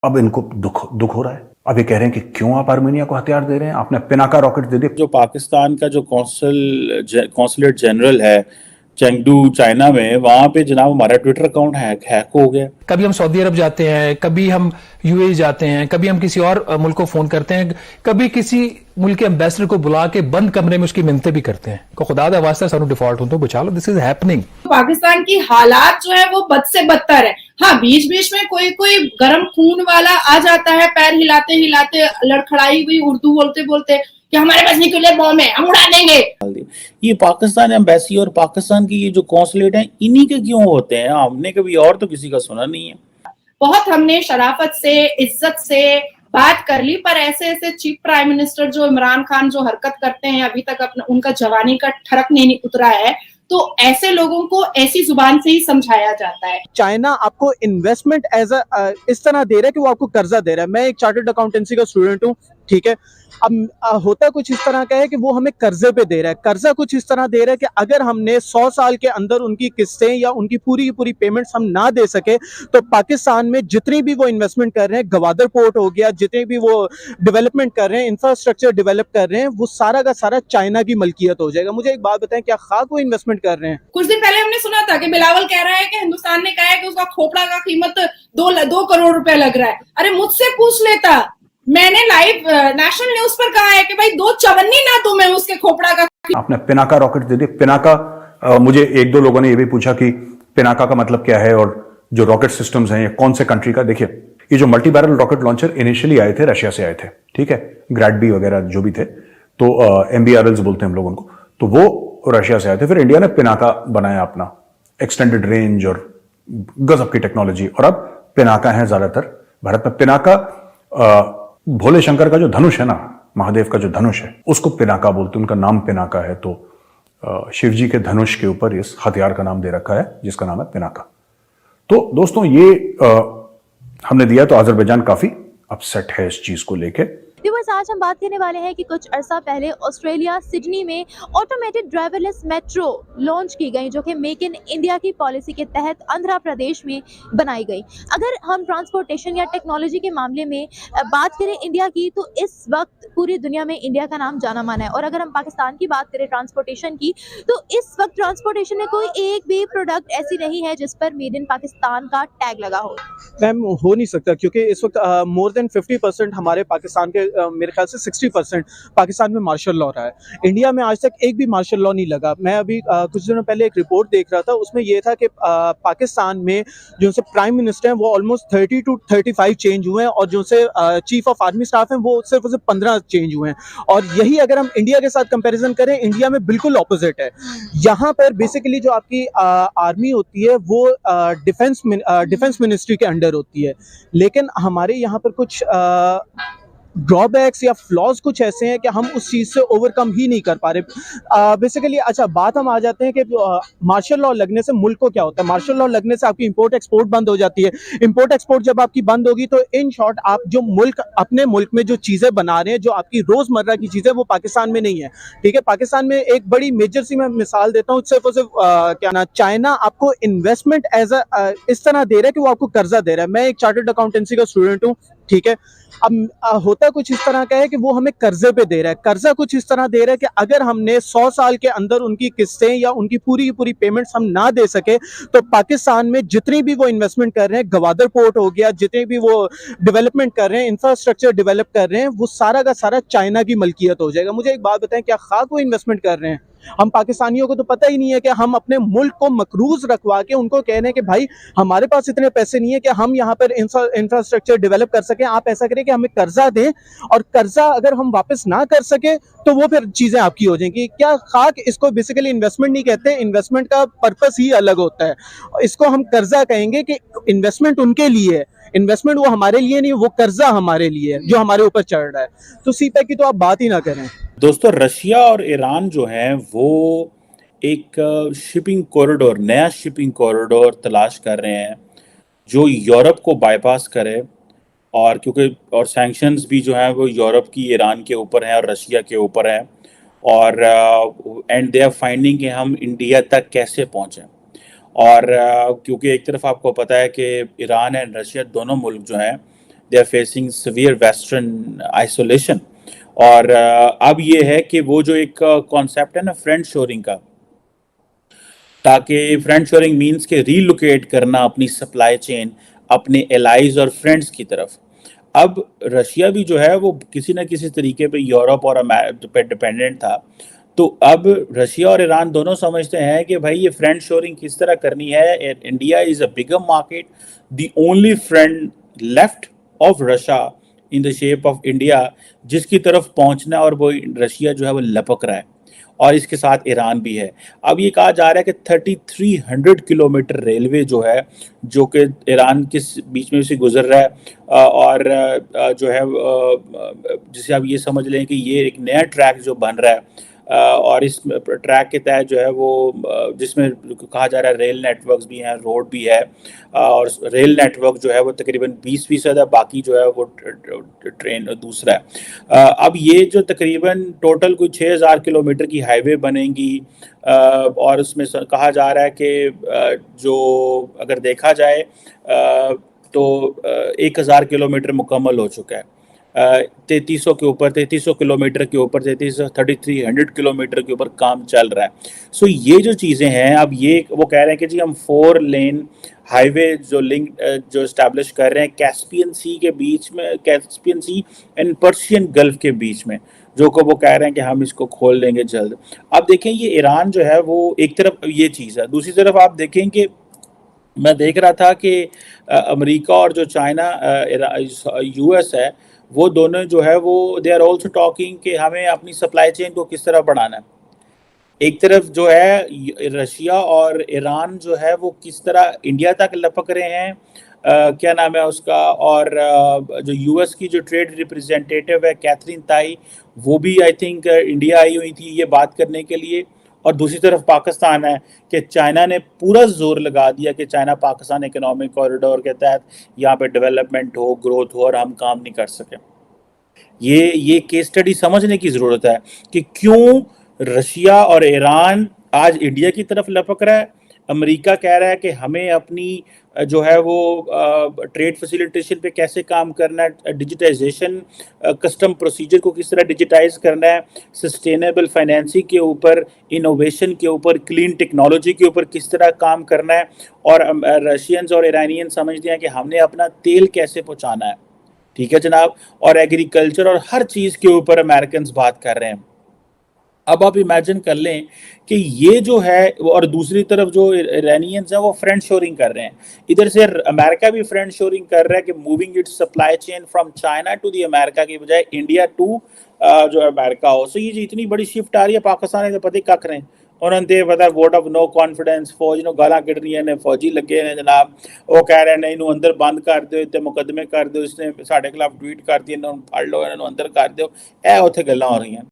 अब इनको दुख हो रहा है। अब ये कह रहे हैं कि क्यों आप आर्मेनिया को हथियार दे रहे हैं, आपने पिनाका रॉकेट दे दिए। जो पाकिस्तान का जो कॉन्सुलेट जनरल है चेंगडू चाइना में, वहाँ पे जनाब हमारा ट्विटर अकाउंट हैक हो गया। कभी हम सऊदी अरब जाते हैं, कभी हम यूएई जाते हैं, कभी हम किसी और मुल्क को फोन करते हैं, कभी किसी मुल्क के एम्बेसडर को बुला के बंद कमरे में उसकी मिन्नतें भी करते हैं को खुदा दा वास्ता सानू डिफॉल्ट हो तो बचा लो। This is happening. पाकिस्तान की हालात जो है वो बद से बदतर है। हाँ, बीच बीच में कोई गर्म खून वाला आ जाता है, पैर हिलाते हिलाते लड़खड़ाई हुई उर्दू बोलते बोलते कि हमारे पास न्यूक्लियर बॉम्ब है, हम उड़ा देंगे। ये पाकिस्तान एम्बेसी और पाकिस्तान की ये जो कॉन्सुलेट हैं, इन्हीं के क्यों होते हैं? हमने कभी और तो किसी का सुना नहीं है। बहुत हमने शराफत से इज्जत से बात कर ली, पर ऐसे चीफ प्राइम मिनिस्टर जो इमरान खान जो हरकत करते हैं, अभी तक अपना उनका जवानी का ठरक नहीं उतरा है, तो ऐसे लोगों को ऐसी जुबान से ही समझाया जाता है। चाइना आपको इन्वेस्टमेंट एज इस तरह दे रहा है कि वो आपको कर्जा दे रहा है। मैं एक चार्टर्ड अकाउंटेंसी का स्टूडेंट हूँ, ठीक है। अब होता कुछ इस तरह का है कि वो हमें कर्जे पे दे रहा है। कर्जा कुछ इस तरह दे रहा है कि अगर हमने 100 साल के अंदर उनकी किस्तें या उनकी पूरी की पूरी पेमेंट्स हम ना दे सके, तो पाकिस्तान में जितनी भी वो इन्वेस्टमेंट कर रहे हैं, गवादर पोर्ट हो गया, जितने भी वो डेवलपमेंट कर रहे हैं, इंफ्रास्ट्रक्चर डेवलप कर रहे हैं, वो सारा का सारा चाइना की मलकियत हो जाएगा। मुझे एक बात बताएं, क्या खाक वो इन्वेस्टमेंट कर रहे हैं? कुछ दिन पहले हमने सुना था कि बिलावल कह रहा है कि हिंदुस्तान ने कहा है कि उसका खोपड़ा का कीमत 2 करोड़ रुपए लग रहा है। अरे मुझसे पूछ लेता, मैंने लाइव नेशनल न्यूज पर कहा है कि भाई 2.54 ना तुम्हें उसके खोपड़ा का। आपने पिनाका रॉकेट दे दिए। पिनाका, मुझे एक दो लोगों ने ये भी पूछा कि पिनाका का मतलब क्या है और जो रॉकेट सिस्टम्स हैं ये कौन से कंट्री का। देखिए, ये जो multi barrel rocket launcher initially आए थे, रशिया से आए थे, ठीक है। ग्रैडबी वगैरह जो भी थे, तो MBRLs बोलते हैं हम लोग उनको, तो वो रशिया से आए थे। फिर इंडिया ने पिनाका बनाया अपना, एक्सटेंडेड रेंज और गजब की टेक्नोलॉजी, और अब पिनाका है ज्यादातर भारत में। पिनाका भोले शंकर का जो धनुष है ना, महादेव का जो धनुष है, उसको पिनाका बोलते हैं। उनका नाम पिनाका है, तो शिव जी के धनुष के ऊपर इस हथियार का नाम दे रखा है जिसका नाम है पिनाका। तो दोस्तों, ये हमने दिया, तो अजरबैजान काफी अपसेट है इस चीज को लेके। व्यूअर्स, आज हम बात करने वाले हैं कि कुछ अरसा पहले ऑस्ट्रेलिया सिडनी में ऑटोमेटेड ड्राइवरलेस मेट्रो लॉन्च की गई, जो कि मेक इन इंडिया की पॉलिसी के तहत आंध्र प्रदेश में बनाई गई। अगर हम ट्रांसपोर्टेशन या टेक्नोलॉजी के मामले में बात करें इंडिया की, तो इस वक्त पूरी दुनिया में इंडिया का नाम जाना माना है। और अगर हम पाकिस्तान की बात करें ट्रांसपोर्टेशन की, तो इस वक्त ट्रांसपोर्टेशन में कोई एक भी प्रोडक्ट ऐसी नहीं है जिस पर मेड इन पाकिस्तान का टैग लगा हो। मैम, हो नहीं सकता, क्योंकि इस वक्त मोर देन 50% हमारे पाकिस्तान के, मेरे ख्याल से 60% पाकिस्तान में मार्शल लॉ रहा है। इंडिया में आज तक एक भी मार्शल लॉ नहीं लगा। मैं अभी कुछ दिनों पहले एक रिपोर्ट देख रहा था, उसमें यह था कि पाकिस्तान में जो से प्राइम मिनिस्टर हैं वो ऑलमोस्ट 30 to 35 चेंज हुए हैं, और जो से चीफ ऑफ आर्मी स्टाफ हैं वो सिर्फ 15 चेंज हुए हैं। और यही अगर हम इंडिया के साथ कंपैरिजन करें, इंडिया में बिल्कुल ऑपोजिट है। यहाँ पर बेसिकली जो आपकी आर्मी होती है वो डिफेंस मिनिस्ट्री के अंडर होती है, लेकिन हमारे यहाँ पर कुछ ड्रॉबैक्स या फ्लॉज कुछ ऐसे हैं कि हम उस चीज़ से ओवरकम ही नहीं कर पा रहे। बेसिकली अच्छा, बात हम आ जाते हैं कि मार्शल लॉ लगने से मुल्क को क्या होता है। मार्शल लॉ लगने से आपकी इंपोर्ट एक्सपोर्ट बंद हो जाती है। इंपोर्ट एक्सपोर्ट जब आपकी बंद होगी, तो इन शॉर्ट आप जो मुल्क अपने मुल्क में जो चीज़ें बना रहे हैं, जो आपकी रोज़मर्रा की चीज़ें, वो पाकिस्तान में नहीं है, ठीक है। पाकिस्तान में एक बड़ी मेजर सी मैं मिसाल देता हूँ, सिर्फ और सिर्फ क्या ना, चाइना आपको इन्वेस्टमेंट एज इस तरह दे रहा है कि वो आपको कर्जा दे रहा है। मैं एक चार्टर्ड अकाउंटेंसी का स्टूडेंट हूँ, ठीक है। अब होता कुछ इस तरह का है कि वो हमें कर्जे पे दे रहा है। कर्जा कुछ इस तरह दे रहा है कि अगर हमने 100 साल के अंदर उनकी किस्तें या उनकी पूरी की पूरी पेमेंट्स हम ना दे सके, तो पाकिस्तान में जितनी भी वो इन्वेस्टमेंट कर रहे हैं, गवादर पोर्ट हो गया, जितने भी वो डेवलपमेंट कर रहे हैं, इंफ्रास्ट्रक्चर डेवलप कर रहे हैं, वो सारा का सारा चाइना की मलकियत हो जाएगा। मुझे एक बात बताएं, क्या खाक वो इन्वेस्टमेंट कर रहे हैं? हम पाकिस्तानियों को तो पता ही नहीं है कि हम अपने मुल्क को मकरूज रखवा के उनको कह रहे हैं कि भाई हमारे पास इतने पैसे नहीं है कि हम यहाँ पर इंफ्रास्ट्रक्चर डेवलप कर सकें, आप ऐसा करें कि हमें कर्जा दें, और कर्जा अगर हम वापस ना कर सके तो वो फिर चीजें आपकी हो जाएंगी। क्या खाक इसको बेसिकली इन्वेस्टमेंट नहीं कहते। इन्वेस्टमेंट का पर्पस ही अलग होता है। इसको हम कर्जा कहेंगे कि इन्वेस्टमेंट उनके लिए है, इन्वेस्टमेंट वो हमारे लिए नहीं, वो कर्जा हमारे लिए है जो हमारे ऊपर चढ़ रहा है। तो सीपैक की तो आप बात ही ना करें। दोस्तों, रशिया और ईरान जो है वो एक शिपिंग कॉरिडोर, नया शिपिंग कॉरिडोर तलाश कर रहे हैं जो यूरोप को बाईपास करे, और क्योंकि और सैंक्शंस भी जो है वो यूरोप की ईरान के ऊपर हैं और रशिया के ऊपर हैं, और एंड दे आर फाइंडिंग कि हम इंडिया तक कैसे पहुँचें। और क्योंकि एक तरफ आपको पता है कि ईरान एंड रशिया दोनों मुल्क जो हैं they are facing severe western isolation. اور اب یہ ہے کہ وہ جو ایک کانسیپٹ ہے نا فرینڈ شورنگ کا، تاکہ فرینڈ شورنگ مینس کہ ری لوکیٹ کرنا اپنی سپلائی چین اپنے الائز اور فرینڈس کی طرف. اب رشیا بھی جو ہے وہ کسی نہ کسی طریقے پہ یورپ اور پہ ڈپینڈنٹ تھا. تو اب رشیا اور ایران دونوں سمجھتے ہیں کہ بھائی یہ فرینڈ شورنگ کس طرح کرنی ہے. India is a bigger market, the only friend left of Russia in the shape of India, جس کی طرف پہنچنا ہے، اور وہ رشیا جو ہے وہ لپک رہا ہے، اور اس کے ساتھ ایران بھی ہے. اب یہ کہا جا رہا ہے کہ 3300 کلومیٹر ریلوے جو ہے، جو کہ ایران کے بیچ میں سے گزر رہا ہے، اور جو ہے جسے آپ یہ سمجھ لیں کہ یہ ایک نیا ٹریک جو بن رہا ہے، اور اس ٹریک کے تحت جو ہے وہ جس میں کہا جا رہا ہے ریل نیٹ ورکس بھی ہیں، روڈ بھی ہے، اور ریل نیٹ ورک جو ہے وہ تقریباً 20% ہے، باقی جو ہے وہ ٹرین دوسرا ہے. اب یہ جو تقریباً ٹوٹل کوئی 6000 کلومیٹر کی ہائی وے بنے گی، اور اس میں کہا جا رہا ہے کہ جو اگر دیکھا جائے تو 1000 کلومیٹر مکمل ہو چکا ہے، 3300 کلومیٹر کے اوپر 3300 کلومیٹر کے اوپر کام چل رہا ہے. سو یہ جو چیزیں ہیں، اب یہ وہ کہہ رہے ہیں کہ جی ہم 4 لین ہائی وے جو لنک جو اسٹیبلش کر رہے ہیں کیسپین سی کے بیچ میں، Caspian Sea and Persian Gulf کے بیچ میں، جو کہ وہ کہہ رہے ہیں کہ ہم اس کو کھول دیں گے جلد. اب دیکھیں یہ ایران جو ہے وہ ایک طرف یہ چیز ہے، دوسری طرف آپ دیکھیں کہ میں دیکھ رہا تھا کہ امریکہ اور جو چائنا یو ایس ہے، وہ دونوں جو ہے وہ دے آر آلسو ٹاکنگ کہ ہمیں اپنی سپلائی چین کو کس طرح بڑھانا ہے. ایک طرف جو ہے رشیا اور ایران جو ہے وہ کس طرح انڈیا تک لپک رہے ہیں، کیا نام ہے اس کا، اور جو یو ایس کی جو ٹریڈ ریپریزنٹیٹیو ہے کیتھرین تائی، وہ بھی آئی تھنک انڈیا آئی ہوئی تھی یہ بات کرنے کے لیے. اور دوسری طرف پاکستان ہے کہ چائنا نے پورا زور لگا دیا کہ چائنا پاکستان اکنامک کوریڈور کے تحت یہاں پہ ڈیولپمنٹ ہو، گروتھ ہو، اور ہم کام نہیں کر سکے. یہ کیس اسٹڈی سمجھنے کی ضرورت ہے کہ کیوں رشیا اور ایران آج انڈیا کی طرف لپک رہا ہے. امریکہ کہہ رہا ہے کہ ہمیں اپنی جو ہے وہ ٹریڈ فیسیلیٹیشن پہ کیسے کام کرنا ہے، ڈیجیٹائزیشن، کسٹم پروسیجر کو کس طرح ڈیجیٹائز کرنا ہے، سسٹینیبل فائنینسنگ کے اوپر، انوویشن کے اوپر، کلین ٹیکنالوجی کے اوپر کس طرح کام کرنا ہے. اور رشینز اور ایرانین سمجھتے ہیں کہ ہم نے اپنا تیل کیسے پہنچانا ہے. ٹھیک ہے جناب، اور ایگریکلچر اور ہر چیز کے اوپر امریکنز بات کر رہے ہیں. اب آپ امیجن کر لیں کہ یہ جو ہے، اور دوسری طرف جو ایرانینز ہیں وہ فرینڈ شورنگ کر رہے ہیں. ادھر سے امریکہ بھی فرینڈ شورنگ کر رہا ہے کہ moving its supply chain from China to the America کی بجائے انڈیا ٹو جو امریکہ ہو. سو یہ جو اتنی بڑی شفٹ آ رہی ہے پاکستان نے پتہ کیا کریں، انہوں نے پتا ووٹ آف نو کانفیڈنس، فوج نو گالاں کٹ رہی ہیں، فوجی لگے ہیں جناب، وہ کہہ رہے ہیں نہیں انہوں اندر بند کر دو، اتنے مقدمے کر دو، اس نے ساڈے خلاف ٹویٹ کر دی، انہوں پھڑ لو، انہوں اندر کر دو. اے اتنے گلاں ہو رہی ہیں.